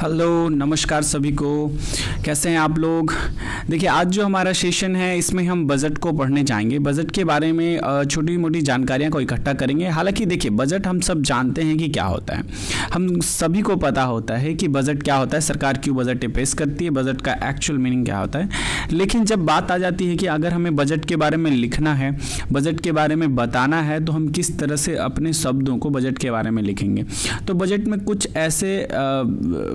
Hello, नमस्कार सभी को। कैसे हैं आप लोग। देखिए, आज जो हमारा सेशन है इसमें हम बजट को पढ़ने जाएंगे। बजट के बारे में छोटी मोटी जानकारियां को इकट्ठा करेंगे। हालांकि देखिए, बजट हम सब जानते हैं कि क्या होता है। हम सभी को पता होता है कि बजट क्या होता है, सरकार क्यों बजट पेश करती है, बजट का एक्चुअल मीनिंग क्या होता है। लेकिन जब बात आ जाती है कि अगर हमें बजट के बारे में लिखना है, बजट के बारे में बताना है, तो हम किस तरह से अपने शब्दों को बजट के बारे में लिखेंगे। तो बजट में कुछ ऐसे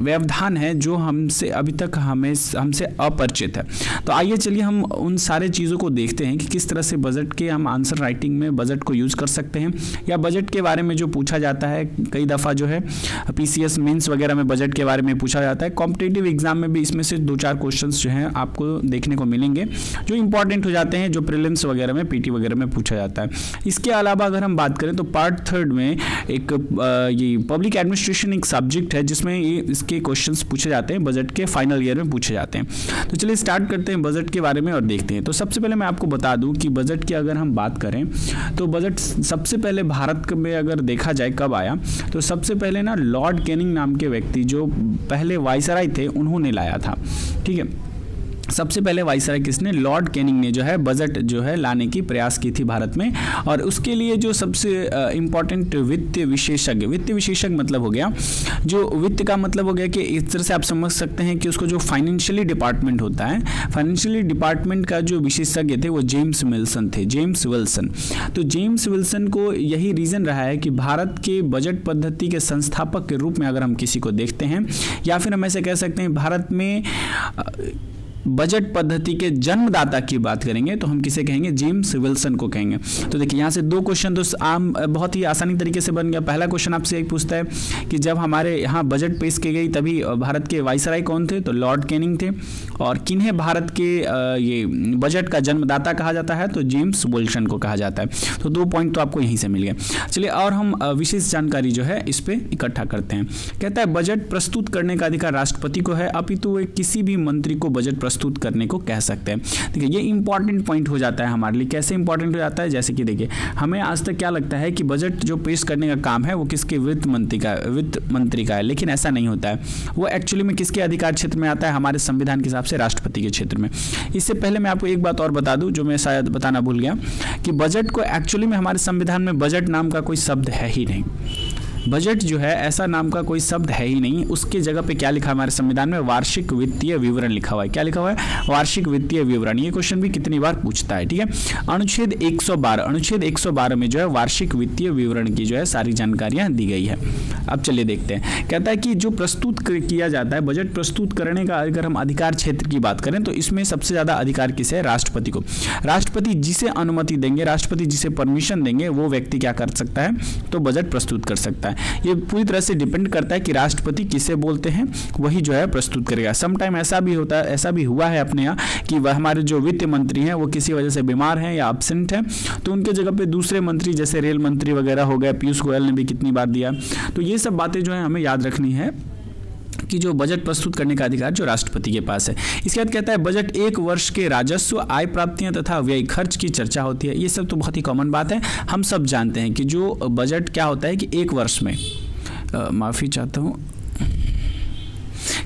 व्यवधान है जो हमसे अभी तक हमसे अपरिचित है। तो आइए चलिए हम उन सारे चीज़ों को देखते हैं कि किस तरह से बजट के हम आंसर राइटिंग में बजट को यूज़ कर सकते हैं, या बजट के बारे में जो पूछा जाता है कई दफ़ा जो है पीसीएस मेंस वगैरह में बजट के बारे में पूछा जाता है। कॉम्पिटिटिव एग्जाम में भी इसमें से 2-4 क्वेश्चंस जो हैं आपको देखने को मिलेंगे जो इंपॉर्टेंट हो जाते हैं, जो प्रीलिम्स वगैरह में पीटी वगैरह में पूछा जाता है। इसके अलावा अगर हम बात करें तो पार्ट 3 में एक ये पब्लिक एडमिनिस्ट्रेशन एक सब्जेक्ट है जिसमें ये इसके क्वेश्चंस पूछे जाते हैं, बजट के फाइनल ईयर में पूछे जाते हैं। तो चलिए स्टार्ट करते हैं बजट के बारे में और देखते हैं। तो सबसे पहले मैं आपको बता दूं कि बजट की अगर हम बात करें तो बजट सबसे पहले भारत में अगर देखा जाए कब आया, तो सबसे पहले ना लॉर्ड कैनिंग नाम के व्यक्ति जो पहले वाइसराय थे उन्होंने लाया था। ठीक है, सबसे पहले वाइसराय किसने, लॉर्ड कैनिंग ने जो है बजट जो है लाने की प्रयास की थी भारत में। और उसके लिए जो सबसे इम्पॉर्टेंट वित्तीय विशेषज्ञ मतलब हो गया, जो वित्त का मतलब हो गया कि इस तरह से आप समझ सकते हैं कि उसको जो फाइनेंशियली डिपार्टमेंट होता है, फाइनेंशियली डिपार्टमेंट का जो विशेषज्ञ थे वो जेम्स विल्सन थे, जेम्स विल्सन। तो जेम्स विल्सन को यही रीज़न रहा है कि भारत के बजट पद्धति के संस्थापक के रूप में अगर हम किसी को देखते हैं, या फिर हम ऐसे कह सकते हैं भारत में बजट पद्धति के जन्मदाता की बात करेंगे तो हम किसे कहेंगे, जेम्स विल्सन को कहेंगे। तो देखिए यहाँ से 2 क्वेश्चन तो आम बहुत ही आसानी तरीके से बन गया। पहला क्वेश्चन आपसे एक पूछता है कि जब हमारे यहाँ बजट पेश की गई तभी भारत के वाइसराय कौन थे, तो लॉर्ड कैनिंग थे। और किन्हें भारत के ये बजट का जन्मदाता कहा जाता है, तो जेम्स विल्सन को कहा जाता है। तो 2 पॉइंट तो आपको यहीं से मिल गए। चलिए और हम विशेष जानकारी जो है इस पर इकट्ठा करते हैं। कहता है बजट प्रस्तुत करने का अधिकार राष्ट्रपति को है, अपितु वे किसी भी मंत्री को बजट प्रस्तुत करने को कह सकते हैं। देखिए ये इंपॉर्टेंट पॉइंट हो जाता है हमारे लिए। कैसे इंपॉर्टेंट हो जाता है, जैसे कि देखिए हमें आज तक क्या लगता है कि बजट जो पेश करने का काम है वो किसके, वित्त मंत्री का है। लेकिन ऐसा नहीं होता है। वो एक्चुअली में किसके अधिकार क्षेत्र में आता है, हमारे संविधान के हिसाब से राष्ट्रपति के क्षेत्र में। इससे पहले मैं आपको एक बात और बता दूं जो मैं शायद बताना भूल गया कि बजट को एक्चुअली में हमारे संविधान में बजट नाम का कोई शब्द है ही नहीं। बजट जो है ऐसा नाम का कोई शब्द है ही नहीं। उसके जगह पे क्या लिखा है हमारे संविधान में, वार्षिक वित्तीय विवरण लिखा हुआ है। क्या लिखा हुआ है, वार्षिक वित्तीय विवरण। ये क्वेश्चन भी कितनी बार पूछता है। ठीक है, अनुच्छेद 112 में जो है वार्षिक वित्तीय विवरण की जो है सारी जानकारियां दी गई है। अब चलिए देखते हैं। कहता है कि जो प्रस्तुत किया जाता है, बजट प्रस्तुत करने का अगर हम अधिकार क्षेत्र की बात करें तो इसमें सबसे ज्यादा अधिकार किसे है, राष्ट्रपति को। राष्ट्रपति जिसे अनुमति देंगे, राष्ट्रपति जिसे परमिशन देंगे, वो व्यक्ति क्या कर सकता है, तो बजट प्रस्तुत कर सकता है। ये पूरी तरह से डिपेंड करता है कि राष्ट्रपति किसे बोलते हैं, वही जो है प्रस्तुत करेगा। सम टाइम ऐसा भी होता है, ऐसा भी हुआ है अपने यहाँ कि वह हमारे जो वित्त मंत्री हैं वो किसी वजह से बीमार हैं या एब्सेंट हैं, तो उनके जगह पे दूसरे मंत्री जैसे रेल मंत्री वगैरह हो गए, पीयूष गोयल ने भी कितनी बार दिया। तो ये सब बातें जो है हमें याद रखनी है कि जो बजट प्रस्तुत करने का अधिकार जो राष्ट्रपति के पास है। इसके बाद कहता है बजट एक वर्ष के राजस्व, आय प्राप्तियां तथा व्यय खर्च की चर्चा होती है। ये सब तो बहुत ही कॉमन बात है, हम सब जानते हैं कि जो बजट क्या होता है कि एक वर्ष में माफ़ी चाहता हूँ,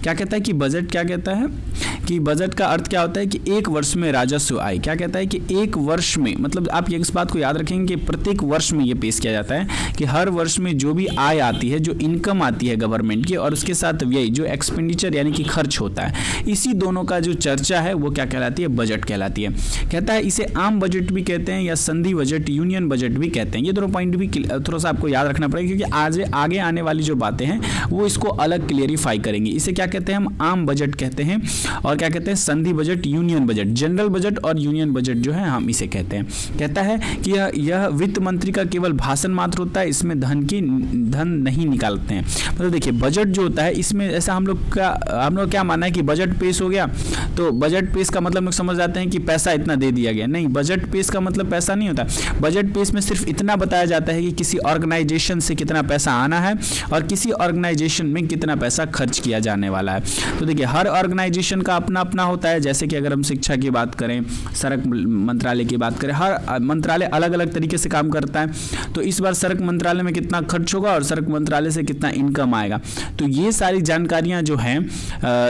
क्या कहता है कि बजट क्या कहता है कि बजट का अर्थ क्या होता है कि एक वर्ष में राजस्व आय। क्या कहता है कि एक वर्ष में, मतलब आप ये इस बात को याद रखेंगे कि प्रत्येक वर्ष में ये पेश किया जाता है कि हर वर्ष में जो भी आय आती है, जो इनकम आती है गवर्नमेंट की, और उसके साथ व्यय जो एक्सपेंडिचर यानी कि खर्च होता है, इसी दोनों का जो चर्चा है वो क्या कहलाती है, बजट कहलाती है। कहता है इसे आम बजट भी कहते हैं या संधि बजट, यूनियन बजट भी कहते हैं। ये दोनों पॉइंट भी थोड़ा सा आपको याद रखना पड़ेगा क्योंकि आगे आने वाली जो बातें हैं वो इसको अलग क्लियरिफाई करेंगी। इसे क्या कहते हैं, हम आम बजट कहते हैं, और क्या कहते हैं, संधि budget, union budget, general budget और यूनियन बजट जो है हम इसे कहते हैं। कहता है कि यह वित्त मंत्री का केवल भाषण मात्र होता है, इसमें धन नहीं निकालते हैं। मतलब देखिए बजट जो होता है इसमें ऐसा हम लोग क्या मानना है कि बजट पेश हो गया तो बजट पेश का मतलब लोग समझ जाते हैं कि पैसा इतना दे दिया गया। नहीं, बजट पेश का मतलब पैसा नहीं होता। बजट पेश में सिर्फ इतना बताया जाता है कि किसी ऑर्गेनाइजेशन से कितना पैसा आना है और किसी ऑर्गेनाइजेशन में कितना पैसा खर्च किया जाने वाला है। तो देखिए हर ऑर्गेनाइजेशन का अपना अपना होता है। जैसे कि अगर हम शिक्षा की बात करें, सड़क मंत्रालय की बात करें, हर मंत्रालय अलग अलग तरीके से काम करता है। तो इस बार सड़क मंत्रालय में कितना खर्च होगा और सड़क मंत्रालय से कितना इनकम आएगा, तो ये सारी जानकारियां जो हैं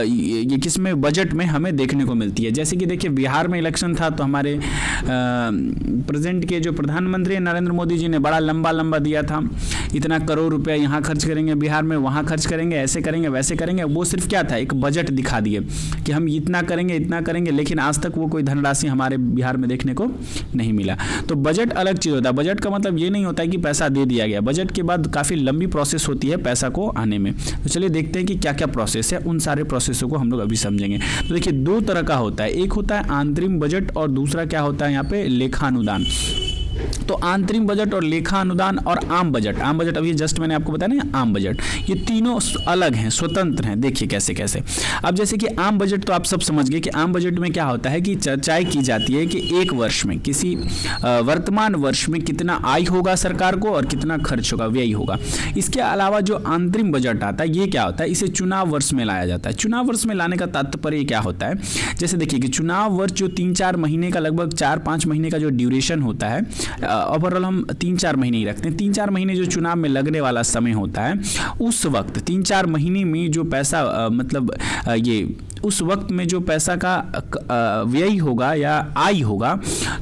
ये किसमें, बजट में हमें देखने को मिलती है। जैसे कि देखिए बिहार में इलेक्शन था, तो हमारे प्रेजेंट के जो प्रधानमंत्री नरेंद्र मोदी जी ने बड़ा लंबा दिया था, इतना करोड़ रुपया यहाँ खर्च करेंगे बिहार में, वहाँ खर्च करेंगे, ऐसे करेंगे वैसे करेंगे। वो सिर्फ क्या था, एक बजट दिखा दिए कि हम इतना करेंगे, लेकिन आज तक वो कोई धनराशि हमारे बिहार में देखने को नहीं मिला। तो बजट अलग चीज़ होता है। बजट का मतलब ये नहीं होता है कि पैसा दे दिया गया, बजट के बाद काफ़ी लंबी प्रोसेस होती है पैसा को आने में। तो चलिए देखते हैं कि क्या क्या प्रोसेस है, उन सारे प्रोसेसों को हम लोग अभी समझेंगे। तो देखिए दो तरह का होता है, एक होता है आंतरिक बजट और दूसरा क्या होता है यहाँ पे, लेखानुदान। तो आंतरिक बजट और लेखा अनुदान और आम बजट अभी जस्ट मैंने आपको बताया ना, आम बजट, ये तीनों अलग हैं, स्वतंत्र हैं। देखिए कैसे कैसे। अब जैसे कि आम बजट तो आप सब समझ गए कि आम बजट में क्या होता है कि चर्चाएं की जाती है कि एक वर्ष में, किसी वर्तमान वर्ष में कितना आय होगा सरकार को और कितना खर्च होगा, व्यय होगा। इसके अलावा जो आंतरिक बजट आता है, ये क्या होता है, इसे चुनाव वर्ष में लाया जाता है। चुनाव वर्ष में लाने का तात्पर्य क्या होता है, जैसे देखिए कि चुनाव वर्ष जो 3-4 महीने का, लगभग 4-5 महीने का जो ड्यूरेशन होता है, ओवरऑल हम 3-4 महीने ही रखते हैं। 3-4 महीने जो चुनाव में लगने वाला समय होता है, उस वक्त 3-4 महीने में जो पैसा ये उस वक्त में जो पैसा का व्यय होगा या आय होगा,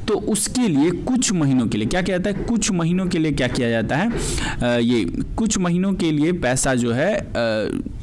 तो उसके लिए कुछ महीनों के लिए क्या किया जाता है, कुछ महीनों के लिए क्या किया जाता है, ये कुछ महीनों के लिए पैसा जो है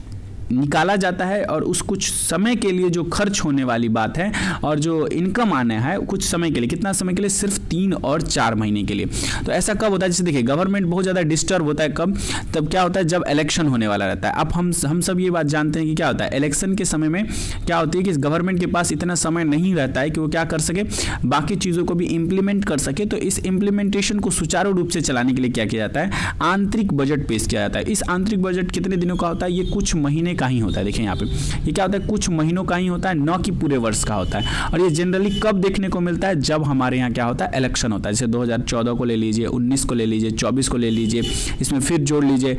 निकाला जाता है। और उस कुछ समय के लिए जो खर्च होने वाली बात है और जो इनकम आना है कुछ समय के लिए, कितना समय के लिए, सिर्फ 3 और 4 महीने के लिए। तो ऐसा कब होता है, जैसे देखिए गवर्नमेंट बहुत ज़्यादा डिस्टर्ब होता है कब, तब क्या होता है जब इलेक्शन होने वाला रहता है। अब हम सब ये बात जानते हैं कि क्या होता है, इलेक्शन के समय में क्या होती है कि गवर्नमेंट के पास इतना समय नहीं रहता है कि वो क्या कर सके, बाकी चीज़ों को भी इम्प्लीमेंट कर सके। तो इस इम्प्लीमेंटेशन को सुचारू रूप से चलाने के लिए क्या किया जाता है, आंतरिक बजट पेश किया जाता है। इस आंतरिक बजट कितने दिनों का होता है, ये कुछ महीने का ही होता है। देखिए यहाँ पे ये क्या होता है, कुछ महीनों का ही होता है, न कि पूरे वर्ष का होता है। और ये जनरली कब देखने को मिलता है, जब हमारे यहाँ क्या होता है, इलेक्शन होता है। जैसे 2014 को ले लीजिए, 19 को ले लीजिए, 24 को ले लीजिए, इसमें फिर जोड़ लीजिए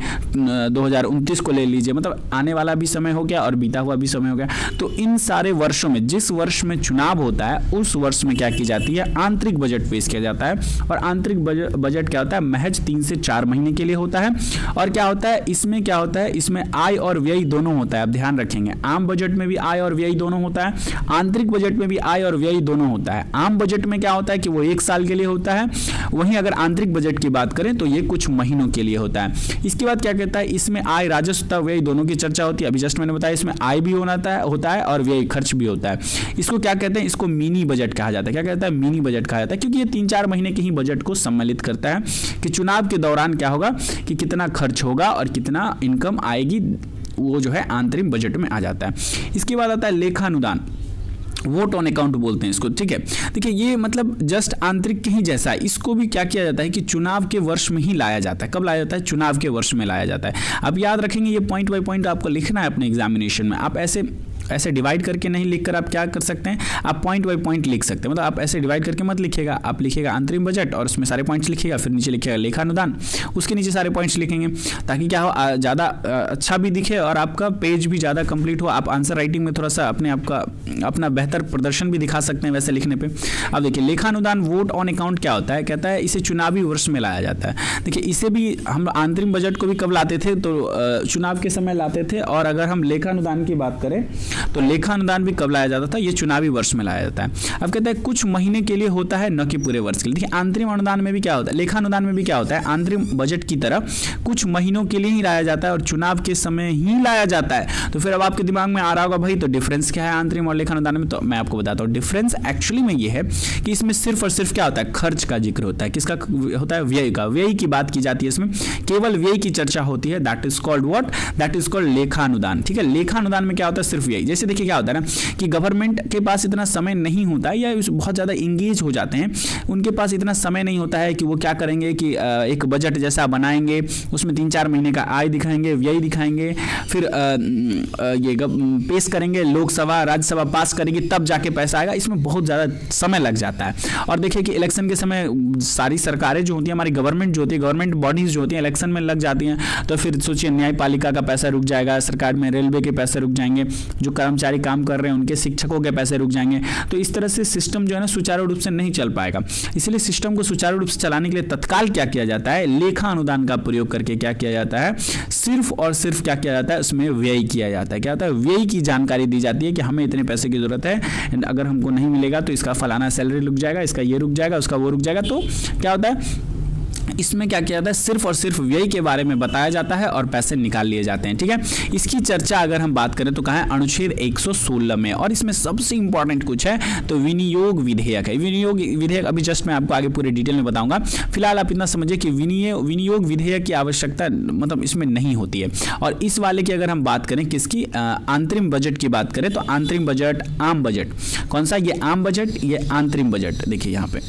2029 को ले लीजिए, मतलब आने वाला भी समय हो गया और बीता हुआ भी समय हो गया। तो इन सारे वर्षों में, जिस वर्ष में चुनाव होता है, उस वर्ष में क्या की जाती है, आंतरिक बजट पेश किया जाता है। और आंतरिक बजट क्या होता है, महज 3 से 4 महीने के लिए होता है। और क्या होता है इसमें, क्या होता है इसमें, आय और व्यय दोनों होता है। अब ध्यान रखेंगे, आम बजट में भी आय और व्यय दोनों होता है, आंतरिक बजट में भी आय और व्यय दोनों होता है। आम बजट में क्या होता है कि वो 1 साल के लिए होता है, वहीं अगर आंतरिक बजट की बात करें तो ये कुछ महीनों के लिए होता है। इसके बाद क्या कहता है, इसमें आय, राजस्व, व्यय दोनों की चर्चा होती है। अभी जस्ट मैंने बताया इसमें आय भी होता है और व्यय, खर्च भी होता है। इसको क्या कहते हैं, इसको मिनी बजट कहा जाता है। क्या कहता है, मिनी बजट कहा जाता है, क्योंकि ये 3-4 महीने के ही बजट को सम्मिलित करता है कि चुनाव के दौरान क्या होगा, कि कितना खर्च होगा और कितना इनकम आएगी, वो जो है आंतरिक बजट में आ जाता है। इसके बाद आता है लेखानुदान, वोट ऑन अकाउंट बोलते हैं इसको, ठीक है। देखिए ये मतलब जस्ट आंतरिक के ही जैसा है। इसको भी क्या किया जाता है कि चुनाव के वर्ष में ही लाया जाता है। कब लाया जाता है, चुनाव के वर्ष में लाया जाता है। अब याद रखेंगे, ये पॉइंट बाय पॉइंट आपको लिखना है अपने एग्जामिनेशन में। आप ऐसे डिवाइड करके नहीं लिखकर आप क्या कर सकते हैं, आप पॉइंट बाय पॉइंट लिख सकते हैं। मतलब आप ऐसे डिवाइड करके मत लिखिएगा, आप लिखिएगा आंतरिक बजट और उसमें सारे पॉइंट्स लिखिएगा, फिर नीचे लिखिएगा लेखानुदान, उसके नीचे सारे पॉइंट्स लिखेंगे, ताकि क्या हो, ज़्यादा अच्छा भी दिखे और आपका पेज भी ज़्यादा कंप्लीट हो। आप आंसर राइटिंग में थोड़ा सा अपना बेहतर प्रदर्शन भी दिखा सकते हैं वैसे लिखने पर। अब देखिए लेखानुदान, वोट ऑन अकाउंट क्या होता है, कहता है इसे चुनावी वर्ष में लाया जाता है। देखिए इसे भी हम आंतरिक बजट को भी कब लाते थे, तो चुनाव के समय लाते थे। और अगर हम लेखानुदान की बात करें तो लेखानुदान भी कब लाया जाता था, ये चुनावी वर्ष में लाया जाता है। अब कहता है कुछ महीने के लिए होता है, न कि पूरे वर्ष के लिए। देखिए आंतरिक अनुदान में भी क्या होता है, लेखानुदान में भी क्या होता है, आंतरिक बजट की तरह कुछ महीनों के लिए ही लाया जाता है और चुनाव के समय ही लाया जाता है। तो फिर अब आपके दिमाग में आ रहा होगा भाई तो डिफरेंस क्या है आंतरिक और लेखानुदान में, तो मैं आपको बताता हूँ। डिफरेंस एक्चुअली में ये है कि इसमें सिर्फ और सिर्फ क्या होता है, खर्च का जिक्र होता है। किसका होता है, व्यय का, व्यय की बात की जाती है। इसमें केवल व्यय की चर्चा होती है। That is called what, that is called लेखानुदान, ठीक है। लेखानुदान में क्या होता है, सिर्फ व्यय। जैसे देखिए क्या होता है ना कि गवर्नमेंट के पास इतना समय नहीं होता है या बहुत ज़्यादा इंगेज हो जाते हैं, उनके पास इतना समय नहीं होता है कि वो क्या करेंगे कि एक बजट जैसा बनाएंगे, उसमें 3-4 महीने का आय दिखाएंगे, व्यय दिखाएंगे, फिर ये पेश करेंगे, लोकसभा राज्यसभा पास करेगी, तब जाके पैसा आएगा। इसमें बहुत ज़्यादा समय लग जाता है। और देखिए कि इलेक्शन के समय सारी सरकारें जो होती हैं, हमारी गवर्नमेंट जो होती है, गवर्नमेंट बॉडीज जो होती हैं, इलेक्शन में लग जाती हैं। तो फिर सोचिए न्यायपालिका का पैसा रुक जाएगा, सरकार में रेलवे के पैसे रुक जाएंगे, जो कर्मचारी काम कर रहे हैं उनके शिक्षकों के पैसे रुक जाएंगे। तो इस तरह से सिस्टम जो है ना सुचारू रूप से नहीं चल पाएगा। इसलिए सिस्टम को सुचारू रूप से चलाने के लिए तत्काल क्या किया जाता है, लेखा अनुदान का प्रयोग करके क्या किया जाता है, सिर्फ और सिर्फ क्या किया जाता है, उसमें व्यय किया जाता है। क्या होता है, व्यय की जानकारी दी जाती है कि हमें इतने पैसे की जरूरत है, अगर हमको नहीं मिलेगा तो इसका फलाना सैलरी रुक जाएगा, इसका ये रुक जाएगा, उसका वो रुक जाएगा। तो क्या होता है, इसमें क्या किया जाता है, सिर्फ और सिर्फ व्यय के बारे में बताया जाता है और पैसे निकाल लिए जाते हैं। ठीक है, इसकी चर्चा अगर हम बात करें तो कहाँ है, अनुच्छेद 116 में। और इसमें सबसे इंपॉर्टेंट कुछ है तो विनियोग विधेयक है। विनियोग विधेयक अभी जस्ट मैं आपको आगे पूरे डिटेल में बताऊंगा। फिलहाल आप इतना समझिए कि विनियोग विधेयक की आवश्यकता मतलब इसमें नहीं होती है। और इस वाले की अगर हम बात करें किसकी, आंतरिक बजट की बात करें तो आंतरिक बजट, आम बजट, कौन सा, ये आम बजट, ये आंतरिक बजट। देखिए यहाँ पे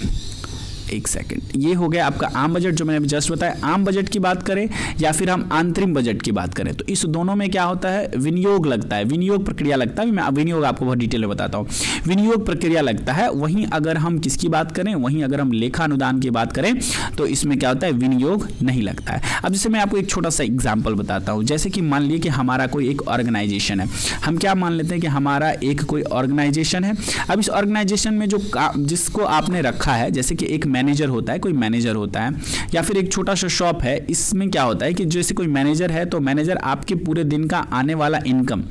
एक सेकंड, ये हो गया आपका आम बजट जो मैंने अभी जस्ट बताया। आम बजट की बात करें या फिर हम आंतरिक बजट की बात करें तो इस दोनों में क्या होता है, विनियोग लगता है, विनियोग प्रक्रिया लगता है। मैं विनियोग आपको बहुत डिटेल में बताता हूँ, विनियोग प्रक्रिया लगता है। वहीं अगर हम किसकी बात करें, वहीं अगर हम लेखा अनुदान की बात करें तो इसमें क्या होता है, विनियोग नहीं लगता है। अब जैसे मैं आपको एक छोटा सा एग्जाम्पल बताता हूँ। जैसे कि मान लीजिए कि हमारा कोई एक ऑर्गेनाइजेशन है, हम क्या मान लेते हैं कि हमारा एक कोई ऑर्गेनाइजेशन है। अब इस ऑर्गेनाइजेशन में जो जिसको आपने रखा है, जैसे कि एक मैनेजर होता है, कोई मैनेजर होता है, या फिर एक छोटा सा शॉप है। इसमें क्या होता है कि जैसे कोई मैनेजर है तो मैनेजर आपके पूरे दिन का आने वाला इनकम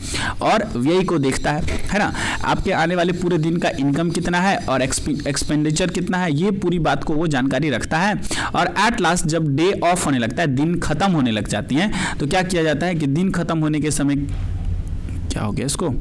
और व्यय को देखता है ना, आपके आने वाले पूरे दिन का इनकम कितना है और एक्सपेंडिचर कितना है, ये पूरी बात को वो जानकारी रखता है। और एट लास्ट जब डे ऑफ होने लगता है, दिन खत्म होने लग जाती है, तो क्या किया जाता है कि दिन खत्म होने के समय, क्या हो गया इसको,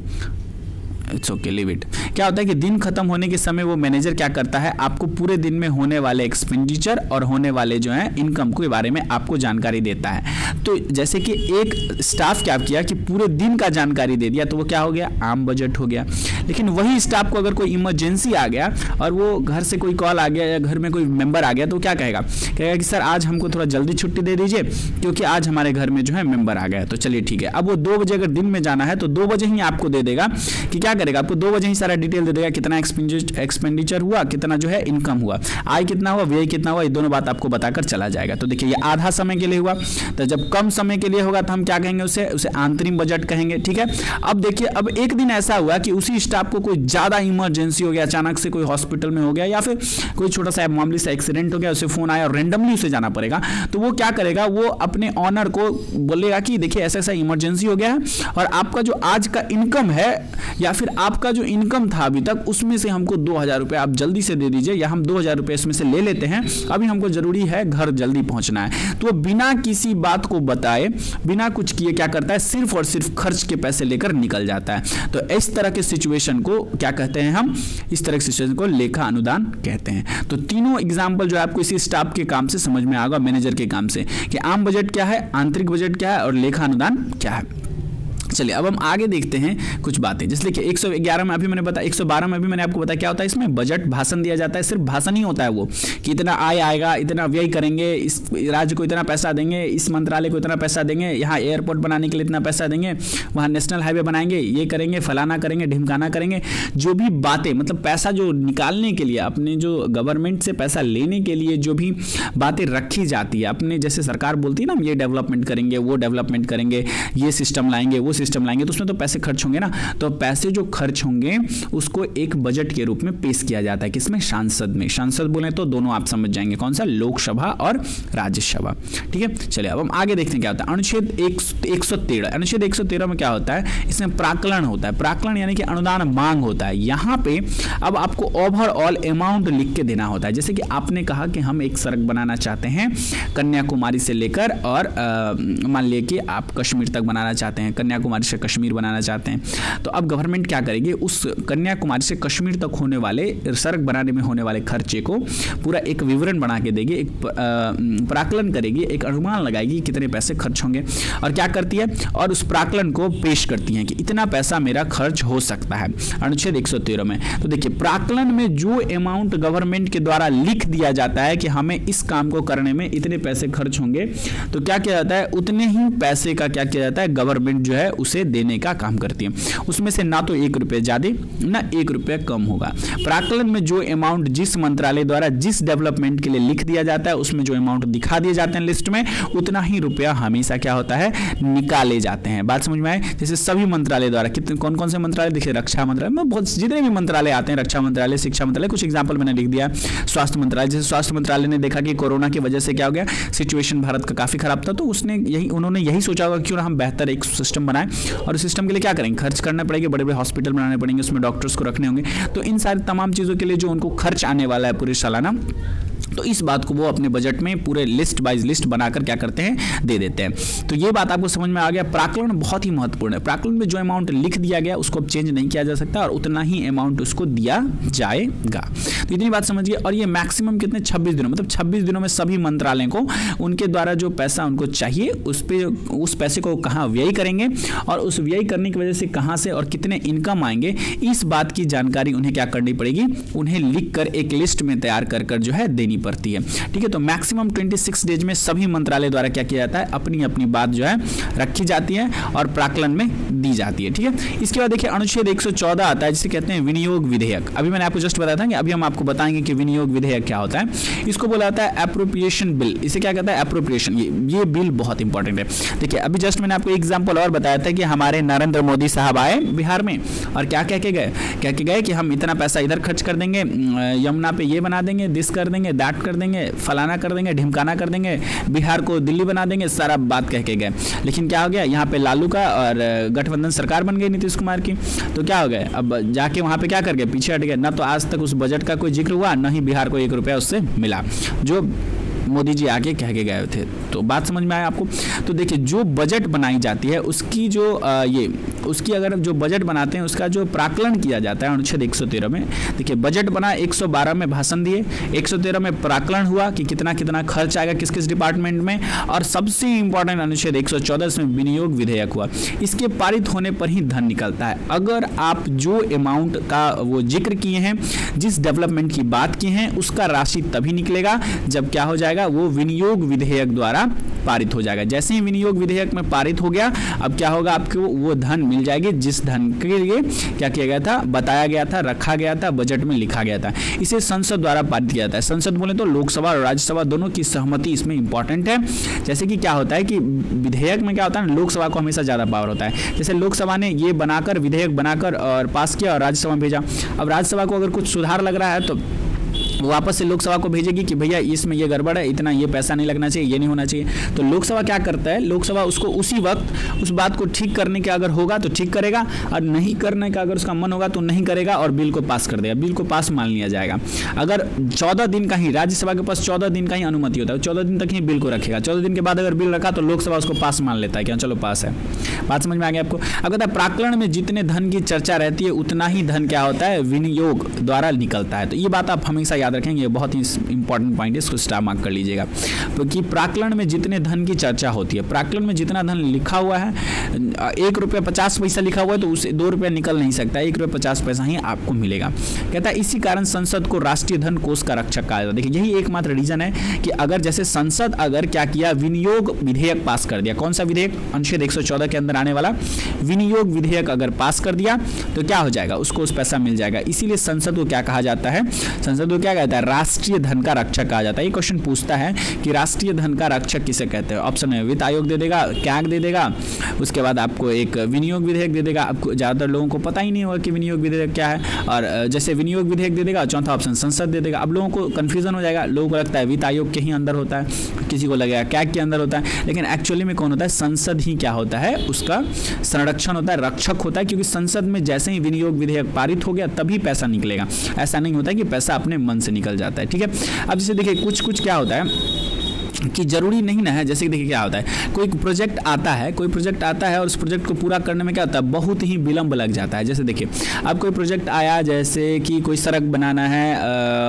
इट्स ओके लीव इट। क्या होता है कि दिन खत्म होने के समय वो मैनेजर क्या करता है, आपको पूरे दिन में होने वाले एक्सपेंडिचर और होने वाले जो है इनकम के बारे में आपको जानकारी देता है। तो जैसे कि एक स्टाफ क्या किया कि पूरे दिन का जानकारी दे दिया, तो वो क्या हो गया, आम बजट हो गया। लेकिन वही स्टाफ को अगर कोई इमरजेंसी आ गया और वो घर से कोई कॉल आ गया या घर में कोई मेंबर आ गया तो क्या कहेगा कि सर आज हमको थोड़ा जल्दी छुट्टी दे दीजिए क्योंकि आज हमारे घर में जो है मेंबर आ गया। तो चलिए ठीक है, अब वो 2 बजे अगर दिन में जाना है तो 2 बजे ही आपको दे देगा कि क्या करेगा, आपको 2 बजे ही सारा डिटेल दे देगा, कितना एक्सपेंडिचर हुआ, कितना जो है इनकम हुआ, आय कितना हुआ, व्यय कितना हुआ, ये दोनों बात आपको बताकर चला जाएगा। तो देखिए ये आधा समय के लिए हुआ। तो जब कम समय के लिए होगा तो हम क्या कहेंगे, उसे आंतरिक बजट कहेंगे। ठीक है, अब देखिए अब एक दिन ऐसा हुआ कि उसी स्टाफ को कोई ज्यादा इमरजेंसी हो गया, अचानक से कोई हॉस्पिटल में हो गया या फिर कोई छोटा सा मामूली सा एक्सीडेंट हो गया, उसे फोन आया और रेंडमली उसे जाना पड़ेगा। तो वो क्या करेगा, वो अपने ऑनर को बोलेगा कि देखिए ऐसा ऐसा इमरजेंसी हो गया है और आपका जो आज का इनकम है या फिर आपका जो इनकम था अभी तक उसमें से हमको 2000 रुपए आप जल्दी से दे दीजिए, या हम 2000 रुपए इसमें से ले लेते हैं, अभी हमको जरूरी है घर जल्दी पहुंचना है। तो बिना किसी बात को बताए, बिना कुछ किए क्या करता है, सिर्फ और सिर्फ खर्च के पैसे लेकर निकल जाता है। तो इस तरह के सिचुएशन को क्या कहते हैं हम, इस तरह के सिचुएशन को लेखा अनुदान कहते हैं। तो तीनों एग्जाम्पल जो आपको इसी स्टाफ के काम से समझ में आएगा, मैनेजर के काम से, कि आम बजट क्या है, आंतरिक बजट क्या है और लेखा अनुदान क्या है। चलिए अब हम आगे देखते हैं कुछ बातें। जैसे कि 111 में अभी मैंने बताया, 112 में अभी मैंने आपको बताया क्या होता है, इसमें बजट भाषण दिया जाता है। सिर्फ भाषण ही होता है वो कि इतना आय आएगा, इतना व्यय करेंगे, इस राज्य को इतना पैसा देंगे, इस मंत्रालय को इतना पैसा देंगे, यहाँ एयरपोर्ट बनाने के लिए इतना पैसा देंगे, वहाँ नेशनल हाईवे बनाएंगे, ये करेंगे, फलाना करेंगे, ढिमकाना करेंगे। जो भी बातें मतलब पैसा जो निकालने के लिए, अपने जो गवर्नमेंट से पैसा लेने के लिए जो भी बातें रखी जाती है, अपने जैसे सरकार बोलती है ना, ये डेवलपमेंट करेंगे, वो डेवलपमेंट करेंगे, ये सिस्टम लाएंगे, वो सिस्टम लाएंगे, तो उसमें तो पैसे खर्च होंगे ना। तो पैसे जो खर्च होंगे उसको एक बजट के रूप में पेश किया जाता है। किसमें, सांसद में। सांसद बोले तो दोनों आप समझ जाएंगे, कौन सा, लोकसभा और राज्यसभा। ठीक है, चलिए अब हम आगे देखते हैं क्या होता है। अनुच्छेद 113, अनुच्छेद 113 में क्या होता है, इसमें प्राक्कलन होता है। प्राक्कलन यानी कि अनुदान मांग होता है। यहाँ पे अब आपको ओवरऑल अमाउंट लिख के देना होता है। जैसे कि आपने कहा कि हम एक सड़क बनाना चाहते हैं कन्याकुमारी से लेकर और मान लिया कि आप कश्मीर तक बनाना चाहते हैं, कन्याकुमारी से कश्मीर बनाना चाहते हैं। तो अब गवर्नमेंट क्या करेगी, उस कन्याकुमारी से कश्मीर तक होने वाले सड़क बनाने में होने वाले खर्चे को पूरा एक विवरण बना के देगी, एक प्राक्कलन करेगी, एक अनुमान लगाएगी कितने पैसे खर्च होंगे और क्या करती है, और उस प्राक्कलन को पेश करती है कि इतना पैसा मेरा खर्च हो सकता है, अनुच्छेद 113 में। तो देखिए प्राक्कलन में जो अमाउंट गवर्नमेंट के द्वारा लिख दिया जाता है कि हमें इस काम को करने में इतने पैसे खर्च होंगे, तो क्या किया जाता है, उतने ही पैसे का क्या किया जाता है, गवर्नमेंट जो है उसे देने का काम करती है। उसमें से ना तो 1 रुपये ज़्यादा ना 1 रुपये कम होगा। प्राक्कलन में जो अमाउंट जिस मंत्रालय द्वारा जिस डेवलपमेंट के लिए लिख दिया जाता है उसमें जो अमाउंट दिखा दिए जाते हैं लिस्ट में, उतना ही रुपया हमेशा क्या होता है, निकाले जाते हैं। बात समझ में आए? जैसे सभी मंत्रालय द्वारा कितने कौन कौन से मंत्रालय, देखिए रक्षा मंत्रालय में बहुत जितने भी मंत्रालय आते हैं, रक्षा मंत्रालय, शिक्षा मंत्रालय, कुछ एग्जाम्पल मैंने लिख दिया। स्वास्थ्य मंत्रालय, जैसे स्वास्थ्य मंत्रालय ने देखा कि कोरोना की वजह से क्या हो गया, सिचुएशन भारत का काफी खराब था, तो उन्होंने यही सोचा होगा क्यों ना हम बेहतर एक सिस्टम बनाएं, और उस सिस्टम के लिए क्या करेंगे, खर्च करना पड़ेगा, बड़े बड़े हॉस्पिटल बनाने पड़ेंगे, उसमें डॉक्टर्स को रखने होंगे। तो इन सारी तमाम चीज़ों के लिए जो उनको खर्च आने वाला है पूरे सालाना, तो इस बात को वो अपने बजट में पूरे लिस्ट बाइज लिस्ट बनाकर क्या करते हैं, दे देते हैं। तो ये बात आपको समझ में आ गया। प्राक्कलन बहुत ही महत्वपूर्ण है। प्राक्कलन में जो अमाउंट लिख दिया गया उसको अब चेंज नहीं किया जा सकता और उतना ही अमाउंट उसको दिया जाएगा। तो इतनी बात समझिए। और ये मैक्सिमम कितने, 26 दिनों, मतलब 26 दिनों में सभी मंत्रालयों को उनके द्वारा जो पैसा उनको चाहिए उस पैसे को कहाँ व्यय करेंगे और उस व्यय करने की वजह से कहाँ से और कितने इनकम आएंगे, इस बात की जानकारी उन्हें क्या करनी पड़ेगी, उन्हें लिख कर एक लिस्ट में तैयार कर जो है देनी पड़ती है। ठीक है, तो मैक्सिमम 26 डेज में सभी मंत्रालय द्वारा क्या किया जाता है, अपनी अपनी बात जो है रखी जाती है और प्राक्कलन में दी जाती है। ठीक है, इसके बाद देखिए अनुच्छेद 114 आता है जिसे कहते हैं विनियोग विधेयक। अभी मैंने आपको जस्ट बताया था कि अभी हम आपको बताएंगे कि विनियोग विधेयक क्या होता है। इसको बोला जाता है एप्रोप्रिएशन बिल। इसे क्या कहता है, एप्रोप्रिएशन। ये बिल बहुत इंपॉर्टेंट है। देखिए अभी जस्ट मैंने आपको एग्जाम्पल और बताया था कि हमारे नरेंद्र मोदी साहब आए बिहार में और क्या कह के गए कि हम इतना पैसा इधर खर्च कर देंगे, यमुना पे ये बना देंगे, दिस कर देंगे, दैट कर देंगे, फलाना कर देंगे, ढिमकाना कर देंगे, बिहार को दिल्ली बना देंगे, सारा बात कह के गए। लेकिन क्या हो गया, यहाँ पे लालू का और गठबंधन सरकार बन गई नीतीश कुमार की। तो क्या हो गया, अब जाके वहाँ पे क्या कर गए, पीछे हट गए। ना तो आज तक उस बजट का कोई जिक्र हुआ, ना ही बिहार को 1 रुपया उससे मिला जो मोदी जी आके कह के गए थे। तो बात समझ में आया आपको। तो देखिए जो बजट बनाई जाती है उसकी जो उसकी अगर जो बजट बनाते हैं उसका जो प्राक्कलन किया जाता है अनुच्छेद 113 में। देखिए बजट बना, 112 में भाषण दिए, 113 में प्राक्कलन हुआ कि कितना कितना खर्च आएगा किस किस डिपार्टमेंट में, और सबसे इंपॉर्टेंट अनुच्छेद 114 में विनियोग विधेयक हुआ। इसके पारित होने पर ही धन निकलता है। अगर आप जो अमाउंट का वो जिक्र किए हैं, जिस डेवलपमेंट की बात की है, उसका राशि तभी निकलेगा जब क्या हो जाएगा, वो विनियोग विधेयक द्वारा पारित हो जाएगा। जैसे ही विनियोग विधेयक में पारित हो गया, अब क्या होगा, आपको वो धन मिल जाएगी जिस धन के लिए क्या किया गया था, बताया गया था, रखा गया था, बजट में लिखा गया था। इसे संसद द्वारा पारित किया जाता है। संसद बोले तो लोकसभा और राज्यसभा दोनों की सहमति इसमें इंपॉर्टेंट है। जैसे कि क्या होता है कि विधेयक में क्या होता है, लोकसभा को हमेशा ज्यादा पावर होता है। जैसे लोकसभा ने ये बनाकर विधेयक बनाकर और पास किया और राज्यसभा में भेजा। अब राज्यसभा को अगर कुछ सुधार लग रहा है तो वो वापस से लोकसभा को भेजेगी कि भैया इसमें ये गड़बड़ है, इतना ये पैसा नहीं लगना चाहिए, ये नहीं होना चाहिए। तो लोकसभा क्या करता है, लोकसभा उसको उसी वक्त उस बात को ठीक करने के अगर होगा तो ठीक करेगा, और नहीं करने का अगर उसका मन होगा तो नहीं करेगा और बिल को पास कर देगा। बिल को पास मान लिया जाएगा। अगर 14 दिन का ही राज्यसभा के पास 14 दिन का ही अनुमति होता है, 14 दिन तक ही बिल को रखेगा। 14 दिन के बाद अगर बिल रखा तो लोकसभा उसको पास मान लेता है कि चलो पास है। बात समझ में आ गया आपको। अब कहता है प्राक्कलन में जितने धन की चर्चा रहती है उतना ही धन क्या होता है, विनियोग द्वारा निकलता है। तो ये बात आप हमेशा याद रखेंगे, बहुत ही इंपॉर्टेंट पॉइंट है, इसको स्टार मार्क कर लीजिएगा। क्योंकि प्राक्कलन में जितने धन की चर्चा होती है, प्राक्कलन में जितना धन लिखा हुआ है, 1 रुपया 50 पैसा लिखा हुआ है तो उसे 2 रुपया निकल नहीं सकता, 1 रुपया 50 पैसा ही आपको मिलेगा। कहता है इसी कारण संसद को राष्ट्रीय धन कोष का रक्षक कहा जाता है। देखिए यही एकमात्र रीजन है कि अगर जैसे संसद अगर क्या किया, विनियोग विधेयक पास कर दिया। कौन सा विधेयक, अनुच्छेद 114 के अंदर आने वाला विनियोग विधेयक अगर पास कर दिया तो क्या हो जाएगा, उसको उस पैसा मिल जाएगा। इसीलिए संसद को क्या कहा जाता है, संसद को क्या कहता है, राष्ट्रीय धन का रक्षक कहा जाता है। ये क्वेश्चन पूछता है कि राष्ट्रीय धन का रक्षक किसे कहते हैं। ऑप्शन है वित्त आयोग दे देगा, कैग दे देगा, उसके बाद आपको एक विनियोग विधेयक दे देगा। आपको ज़्यादातर लोगों को पता ही नहीं होगा कि विनियोग विधेयक क्या है, और जैसे विनियोग विधेयक दे देगा, चौथा ऑप्शन संसद दे देगा। अब लोगों को कन्फ्यूजन हो जाएगा, लोगों को लगता है वित्त आयोग के ही अंदर होता है, किसी को लगेगा कैग के अंदर होता है, लेकिन एक्चुअली में कौन होता है, संसद ही क्या होता है, उसका संरक्षण होता है, रक्षक होता है। क्योंकि संसद में जैसे ही विनियोग विधेयक पारित हो गया तभी पैसा निकलेगा। ऐसा नहीं होता कि पैसा अपने मन से निकल जाता है। ठीक है, अब जैसे देखिए कुछ क्या होता है कि जरूरी नहीं ना है। जैसे कि देखिए क्या होता है, कोई प्रोजेक्ट आता है और उस प्रोजेक्ट को पूरा करने में क्या होता है, बहुत ही विलंब लग जाता है। जैसे देखिए अब कोई प्रोजेक्ट आया, जैसे कि कोई सड़क बनाना है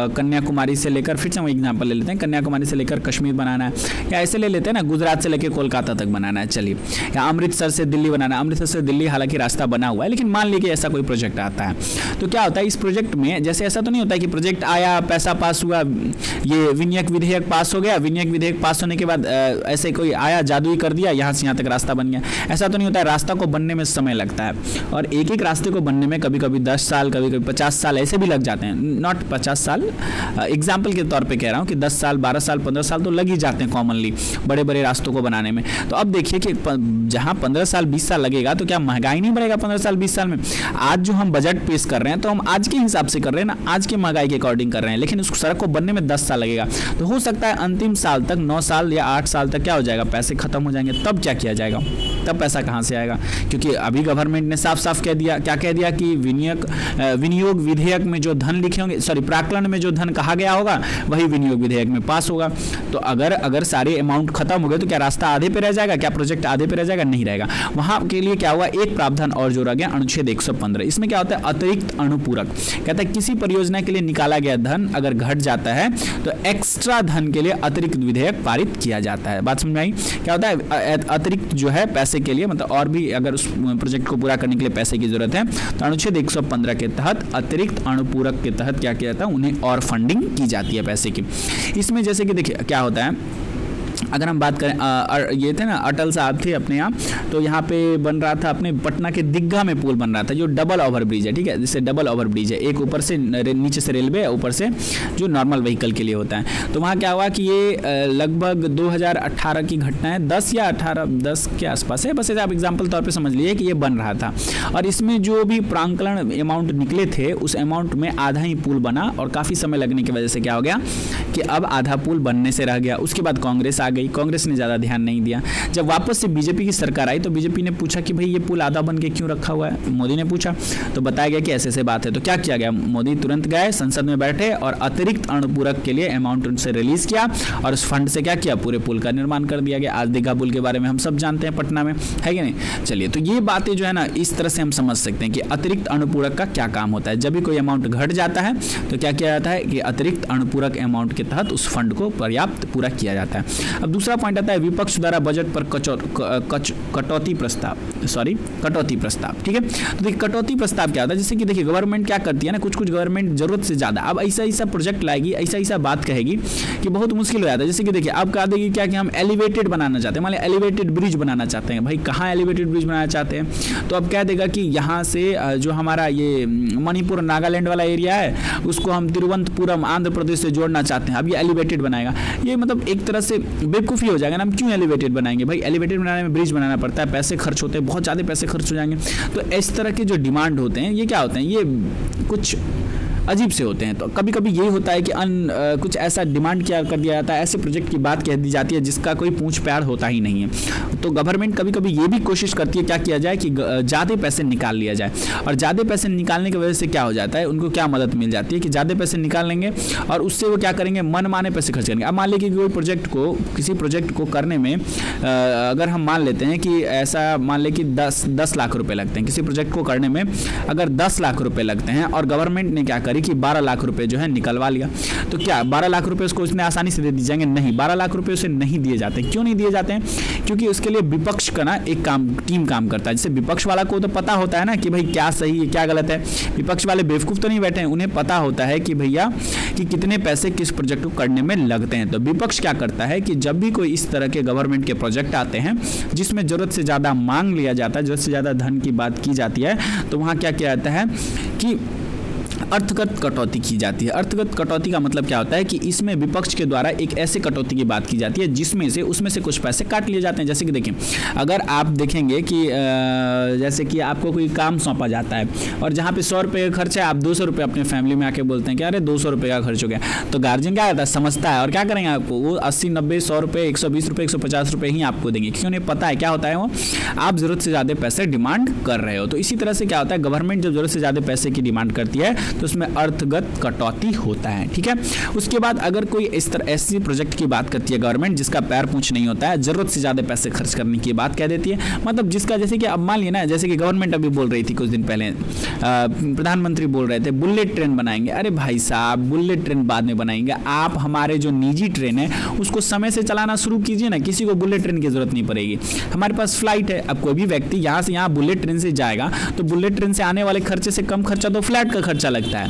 कन्याकुमारी से लेकर, फिर से हम एग्जांपल ले लेते हैं, कन्याकुमारी से लेकर कश्मीर बनाना है, या ऐसे ले लेते हैं ना, गुजरात से लेकर कोलकाता तक बनाना है, चलिए, या अमृतसर से दिल्ली बनाना है। अमृतसर से दिल्ली हालांकि रास्ता बना हुआ है, लेकिन मान लीजिए ऐसा कोई प्रोजेक्ट आता है तो क्या होता है, इस प्रोजेक्ट में जैसे ऐसा तो नहीं होता है कि प्रोजेक्ट आया, पैसा पास हुआ, ये विनियोग विधेयक पास हो गया, विनियोग विधेयक एक पास होने के बाद ऐसे कोई आया जादू ही कर दिया, यहाँ से यहाँ तक रास्ता बन गया, ऐसा तो नहीं होता है। रास्ता को बनने में समय लगता है, और एक एक रास्ते को बनने में कभी कभी 10 साल, कभी कभी 50 साल ऐसे भी लग जाते हैं। नॉट 50 साल, एग्जाम्पल के तौर पे कह रहा हूँ कि 10 साल, 12 साल, 15 साल तो लग ही जाते हैं कॉमनली बड़े बड़े रास्तों को बनाने में। तो अब देखिए कि जहाँ 15 साल 20 साल लगेगा तो क्या महंगाई नहीं बढ़ेगा 15 साल 20 साल में? आज जो हम बजट पेश कर रहे हैं तो हम आज के हिसाब से कर रहे हैं ना, आज के महंगाई के अकॉर्डिंग कर रहे हैं, लेकिन उस सड़क को बनने में 10 साल लगेगा। तो हो सकता है अंतिम साल तक 9 साल या 8 साल तक क्या हो जाएगा, पैसे खत्म हो जाएंगे। तब क्या किया जाएगा? तब पैसा कहाँ से आएगा? क्योंकि अभी गवर्नमेंट ने साफ साफ कह दिया, क्या कह दिया कि विनियोग विधेयक में जो धन लिखे होंगे, सॉरी प्राक्कलन में जो धन कहा गया होगा वही विनियोग विधेयक में पास होगा। तो अगर सारे अमाउंट खत्म हो गए तो क्या रास्ता आधे पे रह जाएगा? क्या प्रोजेक्ट आधे पे रह जाएगा? नहीं रहेगा। वहां के लिए क्या हुआ, एक प्रावधान और जोड़ा गया, अनुच्छेद 115। इसमें क्या होता है, अतिरिक्त अनुपूरक। कहता है किसी परियोजना के लिए निकाला गया धन अगर घट जाता है तो एक्स्ट्रा धन के लिए अतिरिक्त विधेयक पारित किया जाता है। बात समझ में आई? क्या होता है, अतिरिक्त जो है पैसे के लिए, मतलब और भी अगर उस प्रोजेक्ट को पूरा करने के लिए पैसे की जरूरत है तो अनुच्छेद 115 के तहत अतिरिक्त अनुपूरक के तहत क्या किया जाता है, उन्हें और फंडिंग की जाती है पैसे की। इसमें जैसे कि देखिए क्या होता है, अगर हम बात करें, ये थे ना अटल साहब थे अपने यहाँ, तो यहाँ पे बन रहा था अपने पटना के दीघा में पुल बन रहा था जो डबल ओवर ब्रिज है, ठीक है, जिससे डबल ओवर ब्रिज है, एक ऊपर से नीचे से रेलवे, ऊपर से जो नॉर्मल व्हीकल के लिए होता है। तो वहाँ क्या हुआ कि ये लगभग 2018 की घटना है, 10 या 18, 10 के आसपास है, बस आप एग्जाम्पल तौर पर समझ लीजिए कि ये बन रहा था। और इसमें जो भी प्रांकलन अमाउंट निकले थे उस अमाउंट में आधा ही पुल बना, और काफ़ी समय लगने की वजह से क्या हो गया कि अब आधा पुल बनने से रह गया। उसके बाद कांग्रेस आ गई, कांग्रेस ने ज़्यादा ध्यान नहीं दिया। जब वापस से बीजेपी की सरकार आई तो बीजेपी ने पूछा कि भाई ये पुल आधा बन के क्यों रखा हुआ है, मोदी ने पूछा तो बताया गया कि ऐसे ऐसे बात है। तो क्या किया गया, मोदी तुरंत गए संसद में बैठे और अतिरिक्त अनुपूरक के लिए अमाउंट उनसे रिलीज किया, और उस फंड से क्या किया, पूरे पुल का निर्माण कर दिया गया। आज दीघा पुल के बारे में हम सब जानते हैं पटना में, है कि नहीं? चलिए, तो ये बातें जो है ना, इस तरह से हम समझ सकते हैं कि अतिरिक्त अनुपूरक का क्या काम होता है। जब भी कोई अमाउंट घट जाता है तो क्या किया जाता है कि अतिरिक्त अनुपूरक अमाउंट के तहत उस फंड को पर्याप्त पूरा किया जाता है। अब दूसरा पॉइंट आता है विपक्ष द्वारा बजट पर कटौती प्रस्ताव, ठीक है। तो देखिए कटौती प्रस्ताव क्या होता है, जैसे कि देखिए गवर्नमेंट क्या करती है ना, कुछ गवर्नमेंट जरूरत से ज़्यादा अब ऐसा प्रोजेक्ट लाएगी, ऐसा बात कहेगी कि बहुत मुश्किल हो जाता है। जैसे कि देखिए अब कहा देगी क्या कि हम एलिवेटेड बनाना चाहते हैं, मान लिया एलिवेटेड ब्रिज बनाना चाहते हैं। भाई कहाँ एलिवेटेड ब्रिज बनाना चाहते हैं, तो अब कह देगा कि यहाँ से जो हमारा ये मणिपुर नागालैंड वाला एरिया है उसको हम तिरुवनंतपुरम आंध्र प्रदेश से जोड़ना चाहते हैं, अब ये एलिवेटेड बनाएगा। ये मतलब एक तरह से बेवकूफ़ी हो जाएगा ना, हम क्यों एलिवेटेड बनाएंगे? भाई एलिवेटेड बनाने में ब्रिज बनाना पड़ता है, पैसे खर्च होते हैं, बहुत ज़्यादा पैसे खर्च हो जाएंगे। तो इस तरह के जो डिमांड होते हैं ये क्या होते हैं, ये कुछ अजीब से होते हैं। तो कभी कभी यही होता है कि कुछ ऐसा डिमांड किया कर दिया जाता है, ऐसे प्रोजेक्ट की बात कह दी जाती है जिसका कोई पूछ प्यार होता ही नहीं है। तो गवर्नमेंट कभी कभी ये भी कोशिश करती है क्या किया जाए कि ज़्यादा पैसे निकाल लिया जाए, और ज़्यादा पैसे निकालने की वजह से क्या हो जाता है, उनको क्या मदद मिल जाती है कि ज़्यादा पैसे निकाल लेंगे और उससे वो क्या करेंगे, मन माने पैसे खर्च करेंगे। अब मान लीजिए कि कोई किसी प्रोजेक्ट को करने में अगर हम मान लेते हैं कि ऐसा मान लें कि 10 लाख रुपए लगते हैं, किसी प्रोजेक्ट को करने में अगर 10 लाख रुपए लगते हैं और गवर्नमेंट ने क्या करी कि 12 लाख रुपए जो है निकलवा लिया, तो क्या 12 लाख रुपए उसको उसने आसानी से दे दी जाएंगे? नहीं, 12 लाख रुपए उसे नहीं दिए जाते। क्यों नहीं दिए जाते हैं? क्योंकि उसके लिए विपक्ष का ना एक टीम काम करता है। जैसे विपक्ष वाला को तो पता होता है ना कि भाई क्या सही है क्या गलत है, विपक्ष वाले बेवकूफ़ तो नहीं बैठे हैं, उन्हें पता होता है कि भैया कि कितने पैसे किस प्रोजेक्ट को करने में लगते हैं। तो विपक्ष क्या करता है कि जब भी कोई इस तरह के गवर्नमेंट के प्रोजेक्ट आते हैं जिसमें जरूरत से ज़्यादा मांग लिया जाता है, जरूरत से ज़्यादा धन की बात की जाती है, तो वहाँ क्या किया जाता है कि अर्थगत कटौती की जाती है। अर्थगत कटौती का मतलब क्या होता है कि इसमें विपक्ष के द्वारा एक ऐसे कटौती की बात की जाती है जिसमें से उसमें से कुछ पैसे काट लिए जाते हैं। जैसे कि देखिए अगर आप देखेंगे कि जैसे कि आपको कोई काम सौंपा जाता है और जहाँ पे 100 रुपये का खर्च है, आप 200 रुपये अपने फैमिली में आके बोलते हैं कि अरे 200 रुपये का खर्च हो गया, तो गार्जियन क्या करता है, समझता है और क्या करेंगे आपको, वो 80, 90, 100 रुपये, 120 रुपये, 150 रुपये ही आपको देंगे, क्योंकि उन्हें पता है क्या होता है, वो आप ज़रूरत से ज़्यादा पैसे डिमांड कर रहे हो। तो इसी तरह से क्या होता है, गवर्नमेंट जब ज़रूरत से ज़्यादा पैसे की डिमांड करती है तो उसमें अर्थगत कटौती होता है, ठीक है। उसके बाद अगर कोई इस तरह ऐसी प्रोजेक्ट की बात करती है गवर्नमेंट जिसका पैर पूछ नहीं होता है, जरूरत से ज्यादा पैसे खर्च करने की बात कह देती है, मतलब जिसका जैसे कि अब मान लिया ना, जैसे कि गवर्नमेंट अभी बोल रही थी कुछ दिन पहले, प्रधानमंत्री बोल रहे थे बुलेट ट्रेन बनाएंगे। अरे भाई साहब, बुलेट ट्रेन बाद में बनाएंगे, आप हमारे जो निजी ट्रेन है उसको समय से चलाना शुरू कीजिए ना, किसी को बुलेट ट्रेन की जरूरत नहीं पड़ेगी। हमारे पास फ्लाइट है, अब कोई भी व्यक्ति यहाँ से यहाँ बुलेट ट्रेन से जाएगा तो बुलेट ट्रेन से आने वाले खर्चे से कम खर्चा तो फ्लाइट का खर्चा लगता है,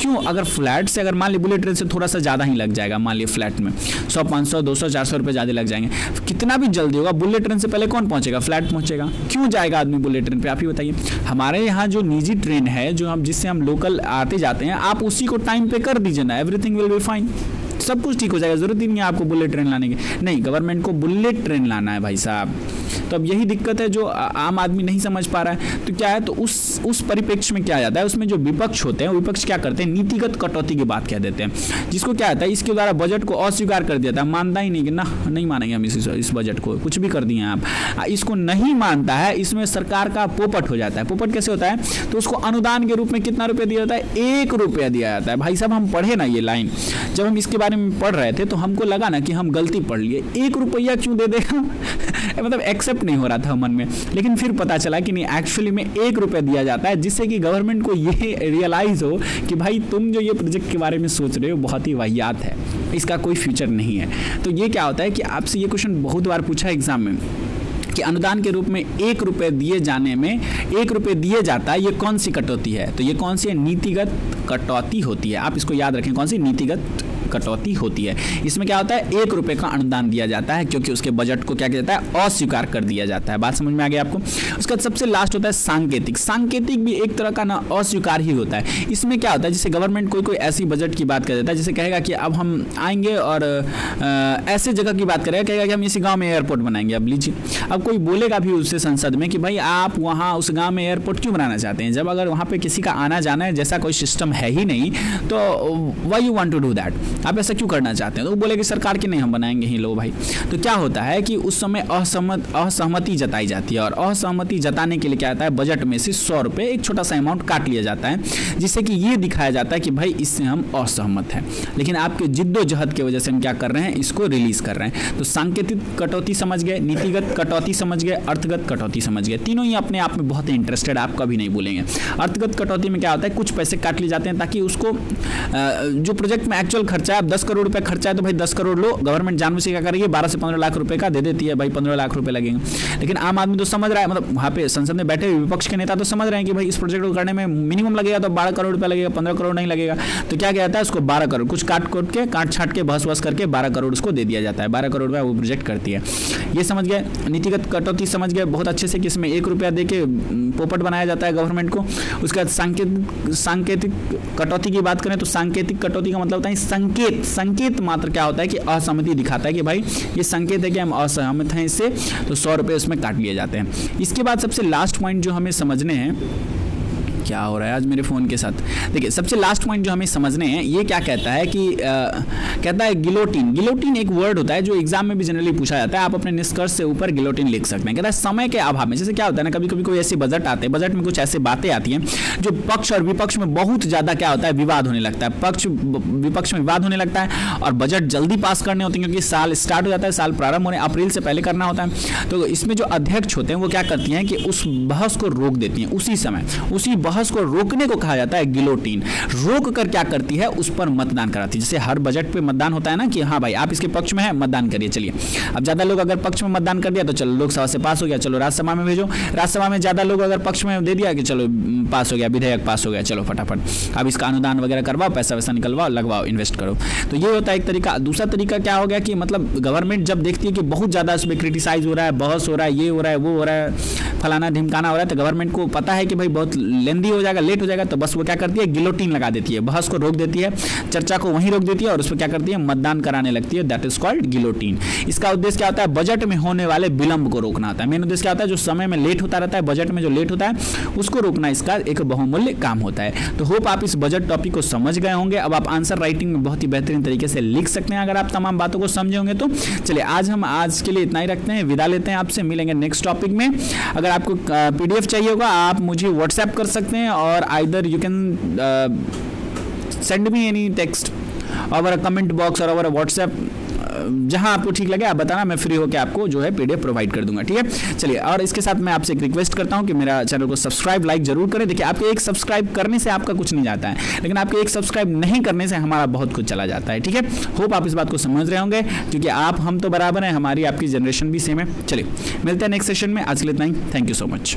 क्यों? अगर फ्लैट से अगर मान ली बुलेट ट्रेन से थोड़ा सा ज़्यादा ही लग जाएगा, मान ली फ्लैट में 100 500 200 400 रुपये ज़्यादा लग जाएंगे, कितना भी जल्दी होगा, बुलेट ट्रेन से पहले कौन पहुंचेगा? फ्लैट पहुंचेगा। क्यों जाएगा आदमी बुलेट ट्रेन पे? आप ही बताइए। हमारे यहाँ जो निजी ट्रेन है, जो हम जिससे हम लोकल आते जाते हैं, आप उसी को टाइम पे कर दीजिए ना, एवरीथिंग विल बी फाइन, सब कुछ ठीक हो जाएगा। जरूरत ही नहीं है आपको बुलेट ट्रेन लाने की। नहीं, गवर्नमेंट को बुलेट ट्रेन लाना है भाई साहब। तो अब यही दिक्कत है जो आम आदमी नहीं समझ पा रहा है। तो क्या है, तो उस परिप्रेक्ष्य में क्या आ जाता है, उसमें जो विपक्ष होते हैं, विपक्ष क्या करते हैं, नीतिगत कटौती की बात कह देते हैं, जिसको क्या आता है, इसके द्वारा बजट को अस्वीकार कर दिया था, मानता ही नहीं कि ना, नहीं मानेंगे हम इस बजट को, कुछ भी कर दिए आप, इसको नहीं मानता है, इसमें सरकार का पोपट हो जाता है। पोपट कैसे होता है? तो उसको अनुदान के रूप में कितना रुपया दिया जाता है? 1 रुपया दिया जाता है। भाई साहब, हम पढ़े ना ये लाइन, जब हम इसके बारे में पढ़ रहे थे तो हमको लगा ना कि हम गलती पढ़ लिए, 1 रुपया क्यों दे देगा मतलब एक्सेप्ट नहीं हो रहा था मन में, लेकिन फिर पता चला कि नहीं, एक्चुअली में 1 रुपया दिया जाता है, जिससे कि गवर्नमेंट को ये रियलाइज हो कि भाई तुम जो ये प्रोजेक्ट के बारे में सोच रहे हो बहुत ही वाहियात है, इसका कोई फ्यूचर नहीं है। तो ये क्या होता है कि आपसे ये क्वेश्चन बहुत बार पूछा एग्जाम में कि अनुदान के रूप में 1 रुपये दिए जाने में 1 रुपये दिए जाता है, ये कौन सी कटौती है? तो ये कौन सी नीतिगत कटौती होती है। आप इसको याद रखें, कौन सी नीतिगत कटौती होती है। इसमें क्या होता है, 1 रुपये का अनुदान दिया जाता है, क्योंकि उसके बजट को क्या किया जाता है, अस्वीकार कर दिया जाता है। बात समझ में आ गया आपको? उसका सबसे लास्ट होता है सांकेतिक। सांकेतिक भी एक तरह का ना अस्वीकार ही होता है। इसमें क्या होता है, जैसे गवर्नमेंट कोई ऐसी बजट की बात कर देता है, जैसे कहेगा कि अब हम आएंगे और ऐसे जगह की बात करेगा, कहेगा कि हम इसी गाँव में एयरपोर्ट बनाएंगे। अब लीजिए, अब कोई बोलेगा भी उससे संसद में कि भाई आप वहाँ उस गाँव में एयरपोर्ट क्यों बनाना चाहते हैं, जब अगर वहाँ पे किसी का आना जाना है जैसा कोई सिस्टम है ही नहीं, तो why you want to do that, आप ऐसा क्यों करना चाहते हैं? तो वो बोलेगी सरकार की नहीं, हम बनाएंगे ही। लो भाई, तो क्या होता है कि उस समय असहमति जताई जाती है, और असहमति जताने के लिए क्या आता है, बजट में से 100 रुपये एक छोटा सा अमाउंट काट लिया जाता है, जिससे कि ये दिखाया जाता है कि भाई इससे हम असहमत हैं, लेकिन आपके जिद्दोजहद की वजह से हम क्या कर रहे हैं, इसको रिलीज कर रहे हैं। तो सांकेतिक कटौती समझ गए, नीतिगत कटौती समझ गए, अर्थगत कटौती समझ गए। तीनों ही अपने आप में बहुत इंटरेस्टेड, आप कभी नहीं भूलेंगे। अर्थगत कटौती में क्या होता है, कुछ पैसे काट लिए जाते हैं ताकि उसको जो प्रोजेक्ट में एक्चुअल खर्चा है, 10 करोड़ रुपए खर्चा है तो भाई 10 करोड़ लो, गवर्नमेंट जानबूझ के क्या करेगी, 12 से 15 लाख रुपए का दे देती है, भाई 15 लाख रुपए लगेंगे। लेकिन आम आदमी तो समझ रहा है, मतलब वहाँ पे संसद में बैठे विपक्ष के नेता तो समझ रहे हैं कि भाई इस प्रोजेक्ट को करने में मिनिमम लगेगा तो 12 करोड़ रुपए लगेगा, 15 करोड़ नहीं लगेगा। तो क्या कहता है, उसको 12 करोड़ कुछ काट छाट के बहस करके 12 करोड़ उसको दे दिया जाता है, 12 करोड़ रुपया वो प्रोजेक्ट करती है। ये समझ गए, नीतिगत कटौती समझ गए बहुत अच्छे से, कि इसमें 1 रुपया दे के पोपट बनाया जाता है गवर्नमेंट को। उसके बाद सांकेतिक कटौती की बात करें तो सांकेतिक कटौती का मतलब होता है संकेत मात्र क्या होता है कि असहमति दिखाता है कि भाई ये संकेत है कि हम असहमत हैं इससे, तो 100 रुपये उसमें काट लिए जाते हैं। इसके बाद सबसे लास्ट पॉइंट जो हमें समझने हैं, क्या हो रहा है आज मेरे फ़ोन के साथ, देखिए सबसे लास्ट पॉइंट जो हमें समझने हैं, ये क्या कहता है कि कहता है गिलोटिन एक वर्ड होता है जो एग्जाम में भी जनरली पूछा जाता है, आप अपने निष्कर्ष से ऊपर गिलोटिन लिख सकते हैं। कहता है समय के अभाव में, जैसे क्या होता है ना, कभी कभी कोई ऐसे बजट आते हैं, बजट में कुछ ऐसे बातें आती हैं जो पक्ष और विपक्ष में बहुत ज़्यादा क्या होता है, विवाद होने लगता है, पक्ष विपक्ष में विवाद होने लगता है, और बजट जल्दी पास करने होते हैं क्योंकि साल स्टार्ट हो जाता है, साल प्रारंभ होने अप्रैल से पहले करना होता है। तो इसमें जो अध्यक्ष होते हैं वो क्या करती हैं कि उस बहस को रोक देती हैं, उसी समय उसी बहस को रोकने को कहा जाता है गिलोटिन। रोक कर क्या करती है, उस पर मतदान कराती है। जैसे हर बजट पे मतदान होता है ना कि हाँ भाई आप इसके पक्ष में है, मतदान करिए। चलिए, अब ज्यादा लोग अगर पक्ष में मतदान कर दिया तो चलो लोकसभा से पास हो गया, चलो राज्यसभा में भेजो, राज्यसभा में ज्यादा लोग अगर पक्ष में दे दिया कि चलो पास हो गया, विधेयक पास हो गया, चलो फटाफट अब इसका अनुदान वगैरह करवाओ, पैसा वैसा निकलवाओ, लगवाओ, इन्वेस्ट करो। तो ये होता है एक तरीका। दूसरा तरीका क्या हो गया कि मतलब गवर्नमेंट जब देखती है कि बहुत ज्यादा इसमें क्रिटिसाइज हो रहा है, बहस हो रहा है, ये हो रहा है, वो हो रहा है, फलाना ढिमकाना हो रहा है, तो गवर्नमेंट को पता है कि भाई बहुत लेंदी हो जाएगा, लेट हो जाएगा, तो बस वो क्या करती है, गिलोटिन लगा देती है, बहस को रोक देती है, चर्चा को वहीं रोक देती है, और उस पर क्या करती है, मतदान कराने लगती है। That is called guillotine. इसका उद्देश्य क्या होता है, बजट में होने वाले विलंब को रोकना होता है। मेन उद्देश्य क्या होता है, जो समय में लेट होता रहता है, बजट में जो लेट होता है उसको रोकना इसका एक बहुमूल्य काम होता है। तो होप आप इस बजट टॉपिक को समझ गए होंगे। अब आप आंसर राइटिंग में बहुत ही बेहतरीन तरीके से लिख सकते हैं अगर आप तमाम बातों को समझे होंगे तो। चलिए, आज के लिए इतना ही रखते हैं, विदा लेते हैं आपसे, मिलेंगे नेक्स्ट टॉपिक में। अगर आपको पीडीएफ चाहिए होगा आप मुझे व्हाट्सएप कर सकते हैं, और either you can send me any text over a comment box or over a WhatsApp, जहां आपको ठीक लगे आप बताना, मैं फ्री होकर आपको जो है पीडीएफ प्रोवाइड कर दूंगा। ठीक है, चलिए, और इसके साथ मैं आपसे एक रिक्वेस्ट करता हूं कि मेरा चैनल को सब्सक्राइब लाइक जरूर करें। देखिए, आपके एक सब्सक्राइब करने से आपका कुछ नहीं जाता है, लेकिन आपके एक सब्सक्राइब नहीं करने से हमारा बहुत कुछ चला जाता है। ठीक है, होप आप इस बात को समझ रहे होंगे, क्योंकि हम तो बराबर हैं, हमारी आपकी जनरेशन भी सेम है। चलिए, मिलते हैं नेक्स्ट सेशन में। आज के लिए इतना ही, थैंक यू सो मच।